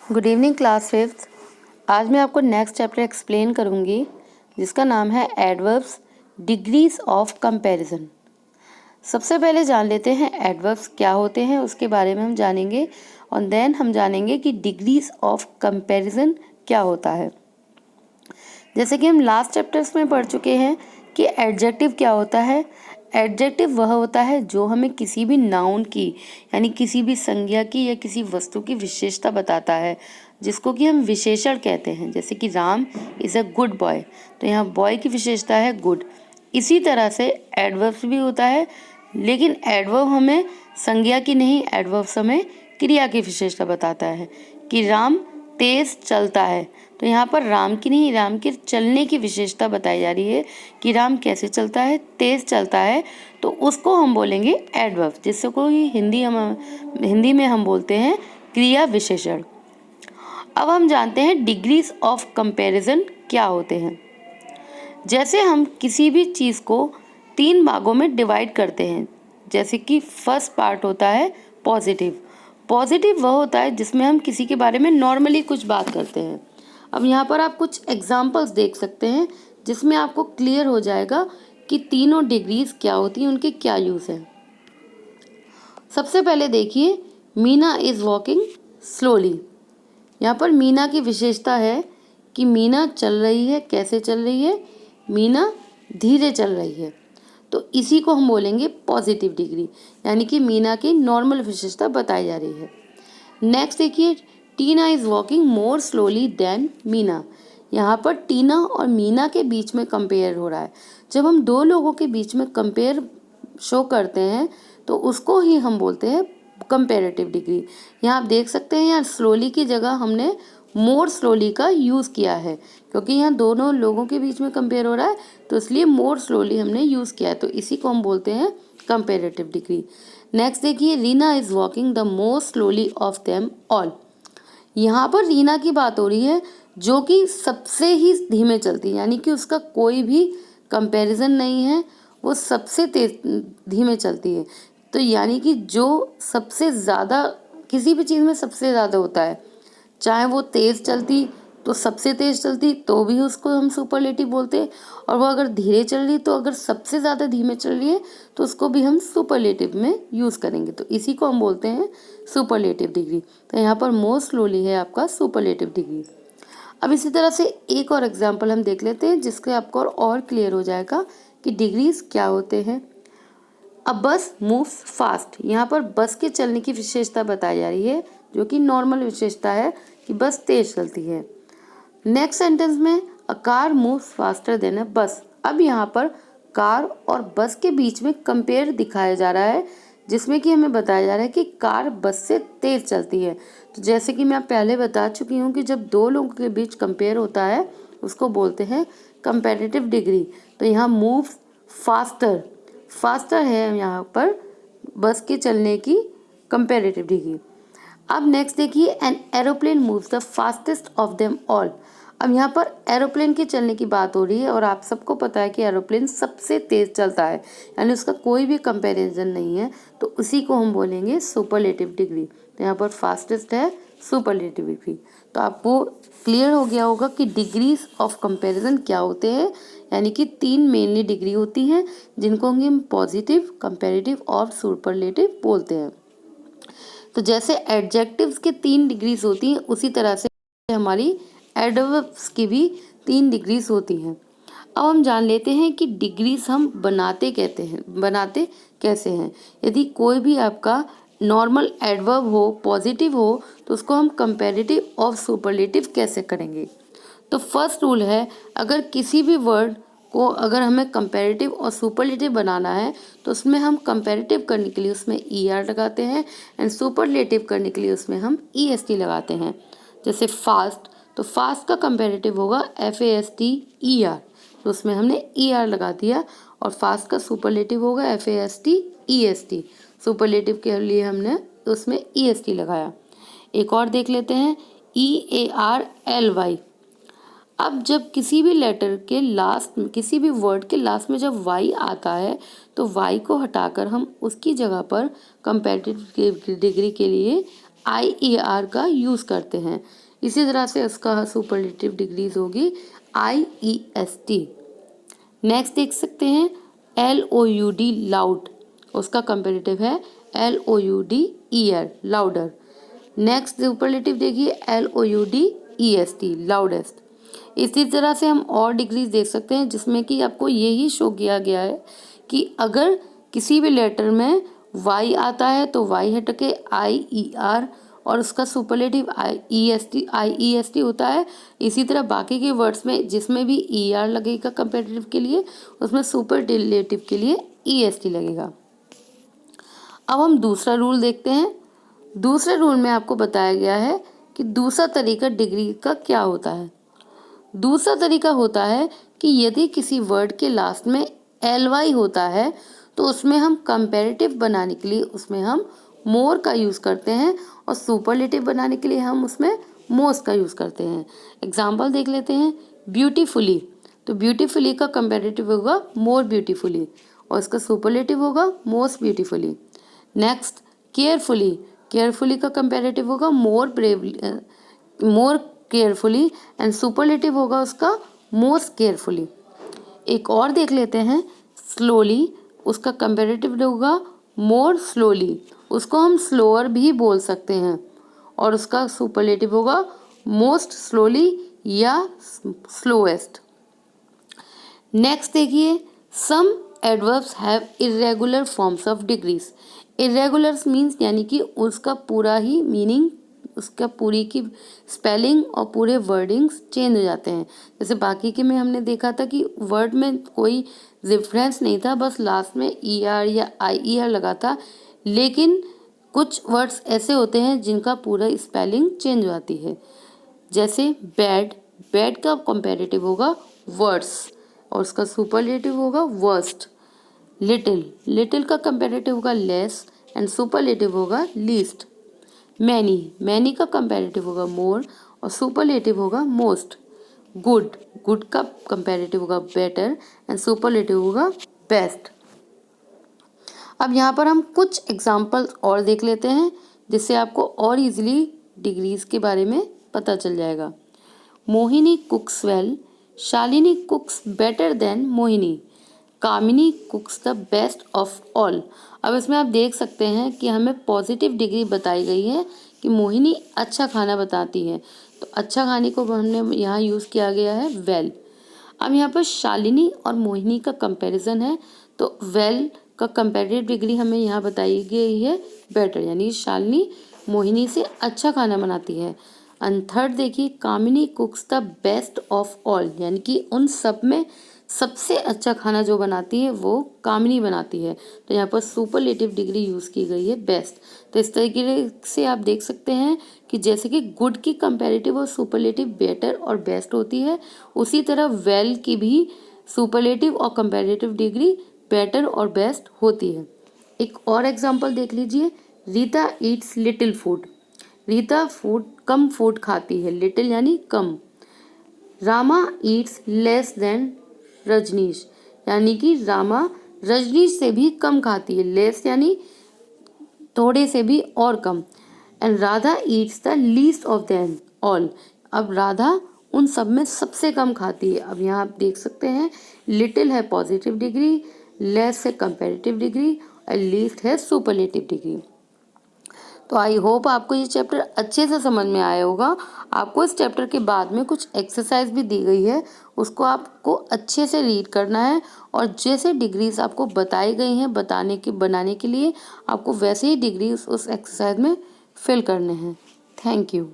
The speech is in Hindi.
Good evening class fifth. आज मैं आपको नेक्स्ट चैप्टर एक्सप्लेन करूंगी जिसका नाम है एडवर्ब्स डिग्रीज ऑफ कंपैरिजन। सबसे पहले जान लेते हैं एडवर्ब्स क्या होते हैं, उसके बारे में हम जानेंगे और देन हम जानेंगे कि डिग्रीज ऑफ कंपैरिजन क्या होता है। जैसे कि हम लास्ट चैप्टर्स में पढ़ चुके हैं कि एडजेक्टिव क्या होता है। एडजेक्टिव वह होता है जो हमें किसी भी नाउन की यानी किसी भी संज्ञा की या किसी वस्तु की विशेषता बताता है, जिसको कि हम विशेषण कहते हैं। जैसे कि Ram is a good boy, तो यहाँ बॉय की विशेषता है गुड। इसी तरह से एडवर्ब्स भी होता है, लेकिन एडवर्ब हमें संज्ञा की नहीं, एडवर्ब्स हमें क्रिया की विशेषता बताता है कि राम तेज चलता है, तो यहाँ पर राम की नहीं, राम के चलने की विशेषता बताई जा रही है कि राम कैसे चलता है, तेज चलता है, तो उसको हम बोलेंगे एडवर्ब, जिससे कोई हिंदी में हम बोलते हैं क्रिया विशेषण। अब हम जानते हैं डिग्रीज ऑफ कंपैरिजन क्या होते हैं। जैसे हम किसी भी चीज़ को 3 भागों में डिवाइड करते हैं, जैसे कि फर्स्ट पार्ट होता है पॉजिटिव। पॉजिटिव वह होता है जिसमें हम किसी के बारे में नॉर्मली कुछ बात करते हैं। अब यहाँ पर आप कुछ एग्जाम्पल्स देख सकते हैं जिसमें आपको क्लियर हो जाएगा कि तीनों डिग्रीज क्या होती हैं, उनके क्या यूज़ हैं। सबसे पहले देखिए, मीना इज़ वॉकिंग स्लोली। यहाँ पर मीना की विशेषता है कि मीना चल रही है। कैसे चल रही है? मीना धीरे चल रही है, तो इसी को हम बोलेंगे पॉजिटिव डिग्री, यानी कि मीना की नॉर्मल विशेषता बताई जा रही है। नेक्स्ट देखिए, Tina is walking more slowly than Meena. यहाँ पर टीना और मीना के बीच में कंपेयर हो रहा है। जब हम दो लोगों के बीच में कंपेयर शो करते हैं तो उसको ही हम बोलते हैं कंपेरेटिव डिग्री। यहाँ आप देख सकते हैं, यहाँ स्लोली की जगह हमने मोर स्लोली का यूज़ किया है, क्योंकि यहाँ दोनों लोगों के बीच में कंपेयर हो रहा है, तो इसलिए मोर स्लोली हमने यूज़ किया है, तो इसी को हम बोलते हैं कंपेरेटिव डिग्री। नेक्स्ट देखिए, Reena is walking the most slowly of them all. यहाँ पर रीना की बात हो रही है जो कि सबसे ही धीमे चलती है, यानी कि उसका कोई भी कंपैरिजन नहीं है, वो सबसे तेज धीमे चलती है। तो यानी कि जो सबसे ज़्यादा किसी भी चीज़ में सबसे ज़्यादा होता है, चाहे वो तेज़ चलती तो सबसे तेज़ चलती तो भी उसको हम सुपरलेटिव बोलते हैं, और वो अगर धीरे चल रही तो अगर सबसे ज़्यादा धीमे चल रही है तो उसको भी हम सुपरलेटिव में यूज़ करेंगे, तो इसी को हम बोलते हैं सुपरलेटिव डिग्री। तो यहाँ पर मोस्ट स्लोली है आपका सुपरलेटिव डिग्री। अब इसी तरह से एक और एग्जाम्पल हम देख लेते हैं जिसके आपको और क्लियर हो जाएगा कि डिग्रीज क्या होते हैं। अब बस मूव्स फास्ट, यहाँ पर बस के चलने की विशेषता बताई जा रही है जो कि नॉर्मल विशेषता है कि बस तेज चलती है। नेक्स्ट सेंटेंस में a car moves faster than a bus. अब यहाँ पर कार और बस के बीच में कंपेयर दिखाया जा रहा है, जिसमें कि हमें बताया जा रहा है कि कार बस से तेज चलती है। तो जैसे कि मैं पहले बता चुकी हूँ कि जब दो लोगों के बीच कंपेयर होता है उसको बोलते हैं कंपैरेटिव डिग्री। तो यहाँ मूव्स फास्टर, फास्टर है यहाँ पर बस के चलने की कंपैरेटिव डिग्री। अब नेक्स्ट देखिए, an aeroplane moves the fastest of them all. अब यहाँ पर एरोप्लेन के चलने की बात हो रही है और आप सबको पता है कि एरोप्लेन सबसे तेज चलता है, यानी उसका कोई भी कंपैरिजन नहीं है, तो उसी को हम बोलेंगे सुपरलेटिव डिग्री। तो यहाँ पर फास्टेस्ट है सुपरलेटिव डिग्री। तो आपको क्लियर हो गया होगा कि डिग्रीज ऑफ कंपैरिजन क्या होते हैं, यानी कि 3 मेनली डिग्री होती हैं जिनको हम पॉजिटिव, कंपैरेटिव और सुपरलेटिव बोलते हैं। तो जैसे एडजेक्टिव्स के 3 डिग्रीज होती हैं, उसी तरह से हमारी एडवर्ब्स की भी 3 डिग्रीज होती हैं। अब हम जान लेते हैं कि डिग्रीज हम बनाते कैसे हैं। यदि कोई भी आपका नॉर्मल एडवर्ब हो, पॉजिटिव हो, तो उसको हम कंपैरेटिव और सुपरलेटिव कैसे करेंगे। तो फर्स्ट रूल है, अगर किसी भी वर्ड को अगर हमें कंपैरेटिव और सुपरलेटिव बनाना है तो उसमें हम कंपैरेटिव करने के लिए उसमें ER लगाते हैं एंड सुपरलेटिव करने के लिए उसमें हम EST लगाते हैं। जैसे फास्ट, तो फास्ट का कंपैरेटिव होगा FASTER, तो उसमें हमने ER लगा दिया, और फास्ट का सुपरलेटिव होगा FASTEST, सुपरलेटिव के लिए हमने उसमें EST लगाया। एक और देख लेते हैं, EARLY। अब जब किसी भी लेटर के लास्ट में, किसी भी वर्ड के लास्ट में जब Y आता है तो Y को हटाकर हम उसकी जगह पर कंपैरेटिव डिग्री के लिए IER का यूज़ करते हैं। इसी तरह से इसका सुपरलेटिव डिग्रीज होगी IEST। नेक्स्ट देख सकते हैं LOUD लाउड, उसका कंपेरेटिव है LOUDER लाउडर। नेक्स्ट सुपरलेटिव देखिए LOUDEST लाउडेस्ट। इसी तरह से हम और डिग्रीज देख सकते हैं जिसमें कि आपको यही शो किया गया है कि अगर किसी भी लेटर में Y आता है तो Y हट के IER और उसका सुपरलेटिव IEST होता है। इसी तरह बाकी के वर्ड्स में जिसमें भी ER लगेगा कंपेरेटिव के लिए, उसमें सुपरलेटिव के लिए EST लगेगा। अब हम दूसरा रूल देखते हैं। दूसरे रूल में आपको बताया गया है कि दूसरा तरीका डिग्री का क्या होता है। दूसरा तरीका होता है कि यदि किसी वर्ड के लास्ट में LY होता है तो उसमें हम कंपैरेटिव बनाने के लिए उसमें हम मोर का यूज़ करते हैं और सुपरलेटिव बनाने के लिए हम उसमें मोस्ट का यूज़ करते हैं। एग्जाम्पल देख लेते हैं। ब्यूटीफुली, तो ब्यूटीफुली का कंपैरेटिव होगा मोर ब्यूटीफुली और इसका सुपरलेटिव होगा most beautifully. Next carefully, carefully का कंपैरेटिव होगा मोर केयरफुली एंड सुपरलेटिव होगा उसका मोस्ट केयरफुली। एक और देख लेते हैं स्लोली, उसका कंपैरेटिव होगा मोर स्लोली, उसको हम स्लोअर भी बोल सकते हैं और उसका सुपरलेटिव होगा मोस्ट स्लोली या स्लोएस्ट। नेक्स्ट देखिए some adverbs have irregular forms of degrees. Irregulars means यानी कि उसका पूरा ही मीनिंग, उसका पूरी की स्पेलिंग और पूरे वर्डिंग्स चेंज हो जाते हैं। जैसे बाकी के में हमने देखा था कि वर्ड में कोई डिफरेंस नहीं था, बस लास्ट में ER या IER लगा था, लेकिन कुछ वर्ड्स ऐसे होते हैं जिनका पूरा स्पेलिंग चेंज हो जाती है। जैसे बैड, बैड का कंपैरेटिव होगा वर्ड्स और उसका सुपरलेटिव होगा वर्स्ट। लिटिल, लिटिल का कंपैरेटिव होगा लेस एंड सुपरलेटिव होगा लीस्ट। मैनी, मैनी का कंपैरेटिव होगा मोर और सुपरलेटिव होगा मोस्ट। गुड, गुड का कंपैरेटिव होगा बेटर एंड सुपरलेटिव होगा बेस्ट। अब यहाँ पर हम कुछ एग्जाम्पल्स और देख लेते हैं जिससे आपको और इजीली डिग्रीज के बारे में पता चल जाएगा। Mohini कुक्स well, Shalini कुक्स better than Mohini, Kamini cooks the best of all. अब इसमें आप देख सकते हैं कि हमें पॉजिटिव डिग्री बताई गई है कि मोहिनी अच्छा खाना बताती है, तो अच्छा खाने को हमने यहाँ यूज़ किया गया है वेल। अब यहाँ पर शालिनी और मोहिनी का कंपैरिजन है, तो वेल का कंपैरेटिव डिग्री हमें यहाँ बताई गई है बेटर, यानी शालिनी मोहिनी से अच्छा खाना बनाती है। एंड थर्ड देखिए Kamini cooks the best of all, यानी कि उन सब में सबसे अच्छा खाना जो बनाती है वो कामिनी बनाती है, तो यहाँ पर सुपरलेटिव डिग्री यूज़ की गई है बेस्ट। तो इस तरीके से आप देख सकते हैं कि जैसे कि गुड की कंपैरेटिव और सुपरलेटिव बेटर और बेस्ट होती है, उसी तरह वेल की भी सुपरलेटिव और कंपैरेटिव डिग्री बेटर और बेस्ट होती है। एक और एग्जांपल देख लीजिए। Rita eats little food, Rita कम फूड खाती है, लिटिल यानी कम। Rama eats less than Rajnish, यानी कि रामा रजनीश से भी कम खाती है, लेस यानी थोड़े से भी और कम। And Radha eats the least of them all, अब राधा उन सब में सबसे कम खाती है। अब यहाँ आप देख सकते हैं लिटिल है पॉजिटिव डिग्री, लेस है कंपैरेटिव डिग्री और लीस्ट है सुपरलेटिव डिग्री। तो आई होप आपको ये चैप्टर अच्छे से समझ में आया होगा। आपको इस चैप्टर के बाद में कुछ एक्सरसाइज भी दी गई है, उसको आपको अच्छे से रीड करना है और जैसे डिग्रीज आपको बताई गई हैं बनाने के लिए आपको वैसे ही डिग्रीज उस एक्सरसाइज में फिल करने हैं। Thank you.